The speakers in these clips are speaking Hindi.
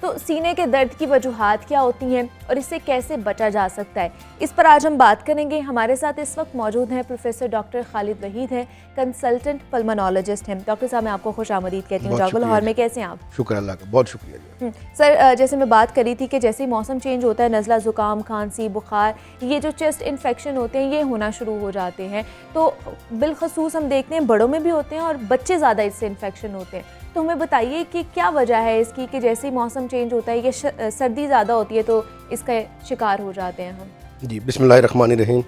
तो सीने के दर्द की वजूहात क्या होती हैं और इससे कैसे बचा जा सकता है, इस पर आज हम बात करेंगे। हमारे साथ इस वक्त मौजूद हैं प्रोफेसर डॉक्टर खालिद वहीद हैं, कंसल्टेंट पल्मोनोलॉजिस्ट हैं। डॉक्टर साहब, मैं आपको खुश आमदीद कहती हूँ। जागो लाहौर में कैसे हैं आप? शुक्र अल्लाह का, बहुत शुक्रिया। सर, जैसे मैं बात करी थी कि जैसे ही मौसम चेंज होता है, नज़ला ज़ुकाम, खांसी, बुखार, ये जो चेस्ट इन्फेक्शन होते हैं ये होना शुरू हो जाते हैं। तो बिलखसूस हम देखते हैं बड़ों में भी होते हैं और बच्चे ज़्यादा इससे इन्फेक्शन होते हैं। तो हमें बताइए कि क्या वजह है इसकी कि जैसे ही मौसम चेंज होता है, ये सर्दी ज़्यादा होती है तो इसका शिकार हो जाते हैं हम? जी, बिस्मिल्लाहिर्रहमानिर्रहीम।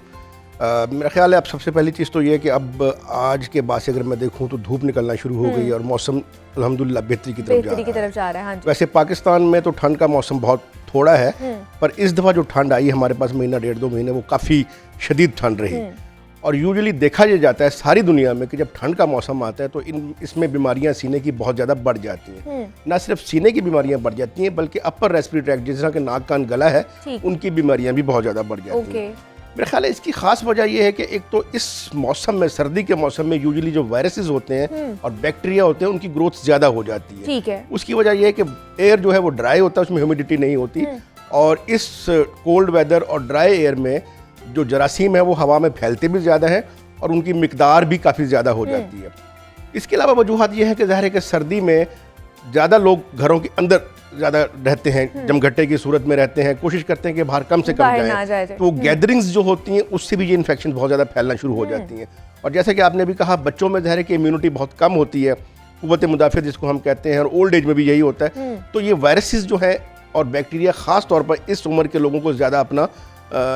मेरा ख्याल है अब सबसे पहली चीज़ तो ये है कि अब आज के बाद से अगर मैं देखूं तो धूप निकलना शुरू हो गई और मौसम अल्हम्दुलिल्लाह बेहतरी की तरफ जा रहा है। हाँ जी। वैसे पाकिस्तान में तो ठंड का मौसम बहुत थोड़ा है, पर इस दफ़ा जो ठंड आई हमारे पास महीना 1.5-2 महीने, वो काफ़ी शदीद ठंड रही। और यूजुअली देखा ये जाता है सारी दुनिया में कि जब ठंड का मौसम आता है तो इसमें बीमारियां सीने की बहुत ज़्यादा बढ़ जाती हैं। ना सिर्फ सीने की बीमारियां बढ़ जाती हैं बल्कि अपर रेस्पिरेटरी ट्रैक्ट, जिस तरह के नाक कान गला है, उनकी बीमारियां भी बहुत ज़्यादा बढ़ जाती हैं। मेरा ख्याल है इसकी खास वजह यह है कि एक तो इस मौसम में, सर्दी के मौसम में यूजुअली जो वायरसेस होते हैं और बैक्टीरिया होते हैं उनकी ग्रोथ ज़्यादा हो जाती है। ठीक है। उसकी वजह यह है कि एयर जो है वो ड्राई होता है, उसमें ह्यूमिडिटी नहीं होती, और इस कोल्ड वेदर और ड्राई एयर में जो जरासीम है वो हवा में फैलते भी ज़्यादा है और उनकी मिकदार भी काफ़ी ज़्यादा हो जाती है। इसके अलावा वजूहत ये है कि ज़ाहिर है कि सर्दी में ज़्यादा लोग घरों के अंदर ज़्यादा रहते हैं, जमघटे की सूरत में रहते हैं, कोशिश करते हैं कि बाहर कम से कम जाएं, तो गैदरिंग्स जो होती हैं उससे भी ये इन्फेक्शन बहुत ज़्यादा फैलना शुरू हो जाती हैं। और जैसे कि आपने भी कहा, बच्चों में ज़ाहिर है कि इम्यूनिटी बहुत कम होती है, कुव्वत मुदाफ़ियत जिसको हम कहते हैं, और ओल्ड एज में भी यही होता है। तो ये वायरसेस जो है और बैक्टीरिया ख़ास तौर पर इस उम्र के लोगों को ज़्यादा अपना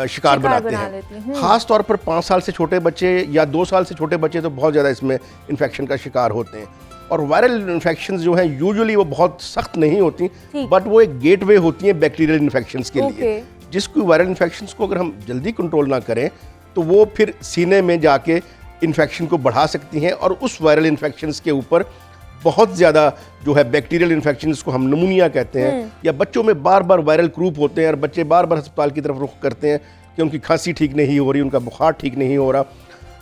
शिकार बनाते हैं। ख़ास तौर पर 5 साल से छोटे बच्चे या 2 साल से छोटे बच्चे तो बहुत ज़्यादा इसमें इन्फेक्शन का शिकार होते हैं। और वायरल इन्फेक्शंस जो हैं यूजुअली वो बहुत सख्त नहीं होती, बट वो एक गेटवे होती हैं बैक्टीरियल इन्फेक्शंस के लिए। जिसको वायरल इन्फेक्शंस को अगर हम जल्दी कंट्रोल ना करें तो वो फिर सीने में जाके इन्फेक्शन को बढ़ा सकती हैं और उस वायरल इन्फेक्शंस के ऊपर बहुत ज़्यादा जो है बैक्टीरियल इन्फेक्शन, जिसको हम नमूनिया कहते हैं, या बच्चों में बार बार वायरल क्रूप होते हैं और बच्चे बार बार अस्पताल की तरफ रुख करते हैं कि उनकी खांसी ठीक नहीं हो रही, उनका बुखार ठीक नहीं हो रहा।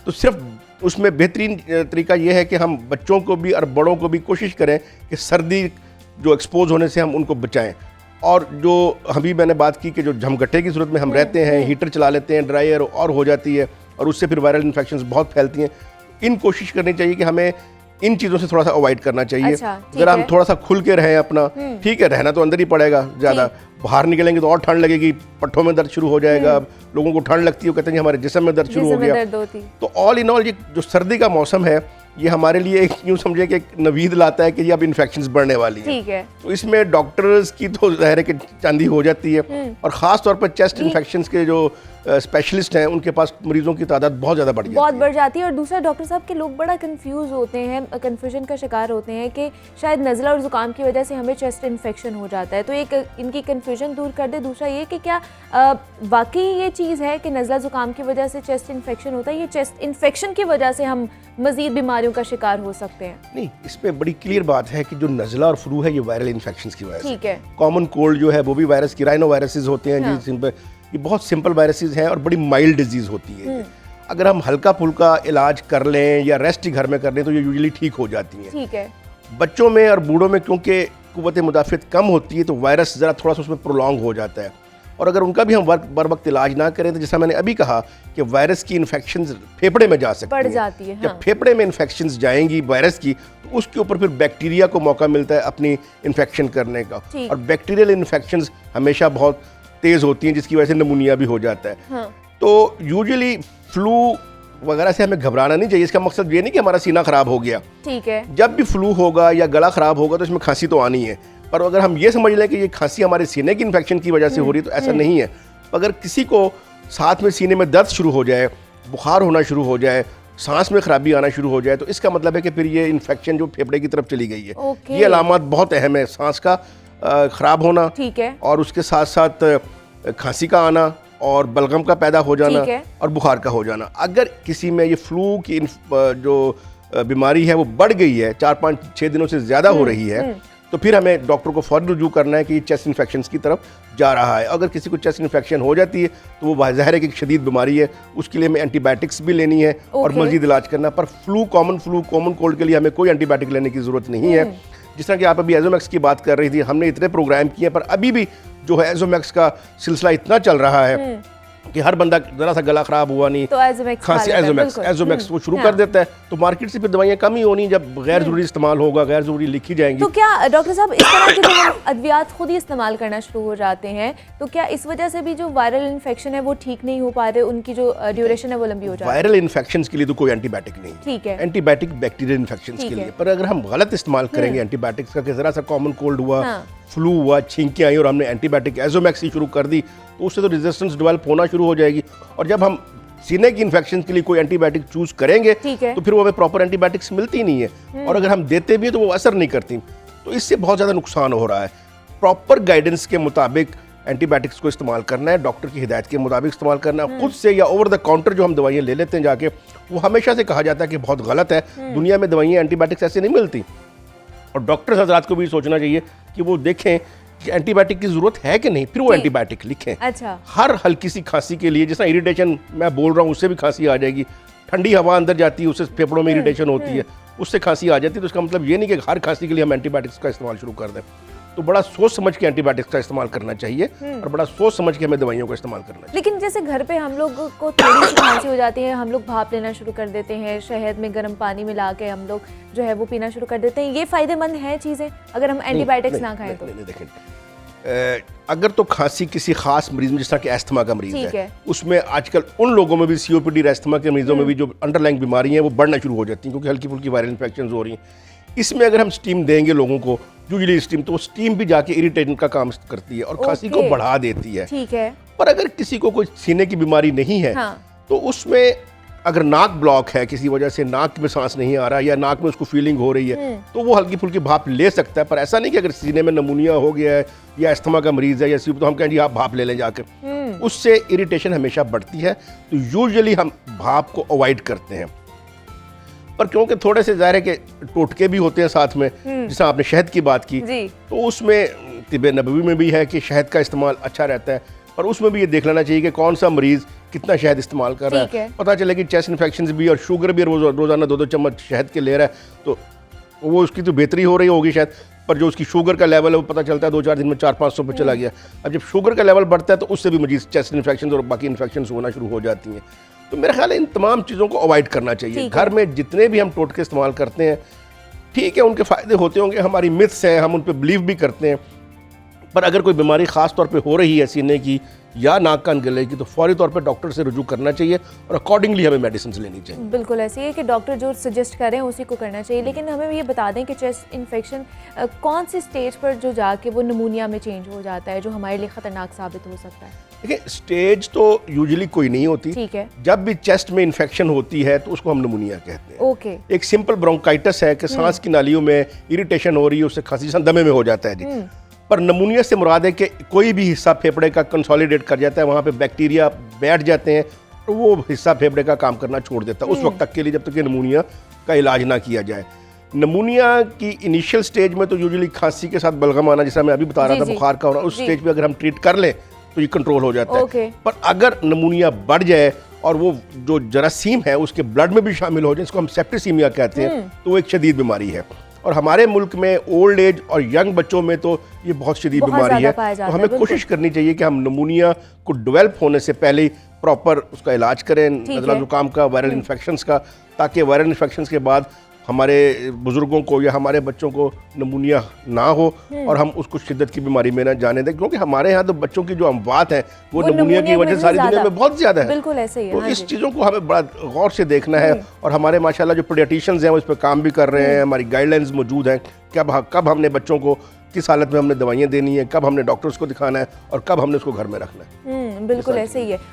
तो सिर्फ उसमें बेहतरीन तरीका यह है कि हम बच्चों को भी और बड़ों को भी कोशिश करें कि सर्दी जो एक्सपोज होने से हम उनको बचाएं। और जो अभी मैंने बात की कि जो झमघट्टे की सूरत में हम रहते हैं, हीटर चला लेते हैं, ड्राई एयर और हो जाती है और उससे फिर वायरल इन्फेक्शंस बहुत फैलती हैं। इन कोशिश करनी चाहिए कि हमें इन चीज़ों से थोड़ा सा अवॉइड करना चाहिए। जरा हम थोड़ा सा खुल के रहें अपना, ठीक है, रहना तो अंदर ही पड़ेगा, ज़्यादा बाहर निकलेंगे तो और ठंड लगेगी, पट्ठों में दर्द शुरू हो जाएगा, लोगों को ठंड लगती है, वो कहते हैं हमारे जिस्म में दर्द शुरू हो गया। तो ऑल इन ऑल ये जो सर्दी का मौसम है ये हमारे लिए एक यूँ समझिए कि एक नवीद लाता है कि ये अब इन्फेक्शंस बढ़ने वाली है। तो इसमें डॉक्टर्स की तो ज़ाहिर है कि चांदी हो जाती है, और ख़ास तौर पर चेस्ट इन्फेक्शंस के जो स्पेशलिस्ट हैं उनके पास मरीजों की तादाद बहुत ज़्यादा बढ़ जाती है। और दूसरा डॉक्टर साहब के लोग बड़ा कंफ्यूज होते हैं, कन्फ्यूजन का शिकार होते हैं कि शायद नज़ला और ज़ुकाम की वजह से हमें चेस्ट इन्फेक्शन हो जाता है। तो एक इनकी कन्फ्यूजन दूर कर दे। दूसरा ये कि क्या वाकई ये चीज़ है कि नज़ला ज़ुकाम की वजह से चेस्ट इन्फेक्शन होता है, ये चेस्ट इन्फेक्शन की वजह से हम मज़ीद बीमारियों का शिकार हो सकते हैं? नहीं, इसमें बड़ी क्लियर बात है कि जो नज़ला और फ्लू है ये वायरल इन्फेक्शंस की वजह से। ठीक है। कॉमन कोल्ड जो है वो भी वायरस की, राइनो वायरसेस होते हैं जिन पर, ये बहुत सिंपल वायरसेस हैं और बड़ी माइल्ड डिजीज़ होती है। अगर हम हल्का फुल्का इलाज कर लें या रेस्ट घर में कर लें तो ये यूजुअली ठीक हो जाती हैं। ठीक है। बच्चों में और बूढ़ों में क्योंकि कुव्वत मुदाफ़ियत कम होती है तो वायरस ज़रा थोड़ा सा उसमें प्रोलॉन्ग हो जाता है, और अगर उनका भी हम बर वक्त इलाज ना करें तो जैसा मैंने अभी कहा कि वायरस की इन्फेक्शंस फेफड़े में जा सकती बढ़ जाती है। जब फेफड़े में इन्फेक्शंस जाएंगी वायरस की तो उसके ऊपर फिर बैक्टीरिया को मौका मिलता है अपनी इन्फेक्शन करने का, और बैक्टीरियल इन्फेक्शंस हमेशा बहुत तेज़ होती हैं जिसकी वजह से नमूनिया भी हो जाता है। तो यूजुअली फ्लू वगैरह से हमें घबराना नहीं चाहिए। इसका मकसद ये नहीं कि हमारा सीना ख़राब हो गया। ठीक है। जब भी फ्लू होगा या गला ख़राब होगा तो इसमें खांसी तो आनी है, पर अगर हम ये समझ लें कि ये खांसी हमारे सीने की इन्फेक्शन की वजह से हो रही है तो ऐसा नहीं है। अगर किसी को साथ में सीने में दर्द शुरू हो जाए, बुखार होना शुरू हो जाए, सांस में खराबी आना शुरू हो जाए तो इसका मतलब है कि फिर ये इन्फेक्शन जो फेफड़े की तरफ चली गई है। ये अलामत बहुत अहम है, सांस का ख़राब होना, ठीक है, और उसके साथ साथ खांसी का आना और बलगम का पैदा हो जाना और बुखार का हो जाना। अगर किसी में ये फ्लू की जो बीमारी है वो बढ़ गई है, 4-5-6 दिनों से ज़्यादा हो रही है, तो फिर हमें डॉक्टर को फौरन रुजू करना है कि ये चेस्ट इन्फेक्शन की तरफ जा रहा है। अगर किसी को चेस्ट इन्फेक्शन हो जाती है तो वो ज़ाहिर है कि शदीद बीमारी है, उसके लिए हमें एंटीबायोटिक्स भी लेनी है और मज़ीद इलाज करना। पर कॉमन कोल्ड के लिए हमें कोई एंटीबायोटिक लेने की ज़रूरत नहीं है। जिस तरह कि आप अभी एजोमैक्स की बात कर रही थी, हमने इतने प्रोग्राम किए पर अभी भी जो है एजोमैक्स का सिलसिला इतना चल रहा है कि हर बंदा जरा सा गला खराब हुआ नहीं, तो एजोमैक्स खांसी एजोमैक्स वो शुरू कर देता है, तो मार्केट से फिर दवाइयाँ कम ही होनी जब गैर जरूरी इस्तेमाल होगा, गैर जरूरी लिखी जाएंगी। तो क्या डॉक्टर साहब इस तरह के जो हम अद्वियात खुद ही इस्तेमाल करना शुरू हो जाते हैं, तो क्या इस वजह से भी जो वायरल इन्फेक्शन है वो ठीक नहीं हो पा रहे, उनकी जो ड्यूरेशन है वो लंबी हो जाती है? वायरल इन्फेक्शन के लिए तो कोई एंटीबायोटिक नहीं, ठीक है, एंटीबायोटिक बैक्टीरियल इन्फेक्शन के लिए, पर अगर हम गलत इस्तेमाल करेंगे एंटीबायोटिक्स का, कि जरा सा कॉमन कोल्ड हुआ, फ्लू हुआ, छींकें आई और हमने एंटीबायोटिक एजोमैक्स ही शुरू कर दी, तो उससे तो रेजिस्टेंस डेवलप होना शुरू हो जाएगी। और जब हम सीने की इन्फेक्शन के लिए कोई एंटीबायोटिक चूज करेंगे तो फिर वो हमें प्रॉपर एंटीबायोटिक्स मिलती नहीं है, और अगर हम देते भी हैं तो वो असर नहीं करती, तो इससे बहुत ज़्यादा नुकसान हो रहा है। प्रॉपर गाइडेंस के मुताबिक एंटीबायोटिक्स को इस्तेमाल करना है, डॉक्टर की हिदायत के मुताबिक इस्तेमाल करना है। खुद से या ओवर द काउंटर जो हम दवाइयाँ ले लेते हैं जाके, वो हमेशा से कहा जाता है कि बहुत गलत है, दुनिया में दवाइयाँ एंटीबायोटिक्स ऐसे नहीं मिलती। और डॉक्टर्स हजरात को भी सोचना चाहिए कि वो देखें कि एंटीबायोटिक की जरूरत है कि नहीं, फिर वो एंटीबायोटिक लिखें। अच्छा। हर हल्की सी खांसी के लिए, जैसा इरिटेशन मैं बोल रहा हूँ उससे भी खांसी आ जाएगी, ठंडी हवा अंदर जाती है उससे फेफड़ों में इरिटेशन होती है, उससे खांसी आ जाती है, तो इसका मतलब ये नहीं कि हर खांसी के लिए हम एंटीबायोटिक्स का इस्तेमाल शुरू कर दें। तो बड़ा सोच समझ के एंटीबायोटिक्स का इस्तेमाल करना चाहिए और बड़ा सोच समझ के हमें दवाइयों का इस्तेमाल करना चाहिए। लेकिन जैसे घर पे हम लोग को थोड़ी सी खांसी हो जाती है, हम लोग भाप लेना शुरू कर देते हैं, शहद में गर्म पानी मिला के हम लोग जो है वो पीना शुरू कर देते हैं, ये फायदेमंद है चीज़ें अगर हम एंटीबायोटिक्स ना खाएं तो? देखें, अगर तो खांसी किसी खास मरीज में, जिस तरह कि एस्थमा का मरीज है, उसमें आजकल उन लोगों में भी सीओपीडी एस्थमा के मरीजों में भी जो अंडरलाइंग बीमारी है वो बढ़ना शुरू हो जाती हैं, क्योंकि हल्की फुल्की वायरल इन्फेक्शन हो रही हैं। इसमें अगर हम स्टीम देंगे लोगों को, यूजुअली स्टीम, तो स्टीम भी जाके इरिटेशन का काम करती है और खांसी को बढ़ा देती है। ठीक है। पर अगर किसी को कोई सीने की बीमारी नहीं है, तो उसमें अगर नाक ब्लॉक है किसी वजह से, नाक में सांस नहीं आ रहा या नाक में उसको फीलिंग हो रही है, तो वो हल्की फुल्की भाप ले सकता है। पर ऐसा नहीं कि अगर सीने में नमूनिया हो गया है या एस्थमा का मरीज है या तो हम कहें जी आप भाप ले लें जाकर, उससे इरिटेशन हमेशा बढ़ती है। तो यूजुअली हम भाप को अवॉइड करते हैं, पर क्योंकि थोड़े से ज़ाहिर है कि टोटके भी होते हैं साथ में, जैसा आपने शहद की बात की, तो उसमें तिब नबवी में भी है कि शहद का इस्तेमाल अच्छा रहता है, पर उसमें भी ये देख लेना चाहिए कि कौन सा मरीज़ कितना शहद इस्तेमाल कर रहा है। पता चले कि चेस्ट इन्फेक्शन भी और शुगर भी रोज़ाना 2-2 चम्मच शहद के ले रहा है, तो वो उसकी तो बेहतरी हो रही होगी शायद, पर जो उसकी शुगर का लेवल है वो पता चलता है 2-4 दिन में 400-500 पे चला गया। अब जब शुगर का लेवल बढ़ता है तो उससे भी मजीद चेस्ट इन्फेक्शन और बाकी इन्फेक्शन होना शुरू हो जाती हैं। तो मेरा ख्याल है इन तमाम चीज़ों को अवॉइड करना चाहिए। घर में जितने भी हम टोटके इस्तेमाल करते हैं, ठीक है, उनके फ़ायदे होते होंगे, हमारी मिथ्स हैं, हम उन पर बिलीव भी करते हैं, पर अगर कोई बीमारी ख़ास तौर पे हो रही है सीने की या नाक कान गले की, तो फौरी तौर पे डॉक्टर से रुजू करना चाहिए और अकॉर्डिंगली हमें मेडिसिन लेनी चाहिए। बिल्कुल ऐसे ही है कि डॉक्टर जो सजेस्ट कर रहे हैं उसी को करना चाहिए। लेकिन हमें ये बता दें कि चेस्ट इन्फेक्शन कौन सी स्टेज पर जो जाके वो निमोनिया में चेंज हो जाता है, जो हमारे लिए ख़तरनाक साबित हो सकता है? देखिए, स्टेज तो यूजुअली कोई नहीं होती, ठीक है। जब भी चेस्ट में इन्फेक्शन होती है तो उसको हम निमोनिया कहते हैं। ओके। एक सिंपल ब्रोंकाइटिस है कि सांस की नालियों में इरिटेशन हो रही है, उससे खांसी दमे में हो जाता है जी। पर निमोनिया से मुराद है कि कोई भी हिस्सा फेफड़े का कंसोलिडेट कर जाता है, वहाँ पे बैक्टीरिया बैठ जाते हैं, तो वो हिस्सा फेफड़े का काम करना छोड़ देता है उस वक्त तक के लिए, जब तक कि निमोनिया का इलाज ना किया जाए। निमोनिया की इनिशियल स्टेज में तो यूजुअली खांसी के साथ बलगम आना, जैसा मैं अभी बता रहा था, बुखार का होना, उस स्टेज पे अगर हम ट्रीट कर लें तो ये कंट्रोल हो जाता है। पर अगर निमोनिया बढ़ जाए और वो जो जरासीम है उसके ब्लड में भी शामिल हो जाए, इसको हम सेप्टिसीमिया कहते हैं, तो वो एक शदीद बीमारी है। और हमारे मुल्क में ओल्ड एज और यंग बच्चों में तो ये बहुत शदीद बीमारी है। तो हमें कोशिश करनी चाहिए कि हम निमोनिया को डेवलप होने से पहले प्रॉपर उसका इलाज करें, नज़ला ज़ुकाम का, वायरल इन्फेक्शंस का, ताकि वायरल इन्फेक्शंस के बाद हमारे बुजुर्गों को या हमारे बच्चों को निमोनिया ना हो और हम उसको शिद्दत की बीमारी में ना जाने दें, क्योंकि हमारे यहाँ तो बच्चों की जो अमवात है वो निमोनिया की वजह से सारी दुनिया में बहुत ज़्यादा है। बिल्कुल ऐसे ही है। तो इस चीज़ों को हमें बड़ा गौर से देखना है, और हमारे माशाल्लाह जो पीडियाट्रिशियंस हैं वो इस पर काम भी कर रहे हैं, हमारी गाइडलाइंस मौजूद हैं, कब हमने बच्चों को किस हालत में हमने दवाइयाँ देनी है, कब हमने डॉक्टर्स को दिखाना है और कब हमने उसको घर में रखना है। बिल्कुल ऐसे ही है।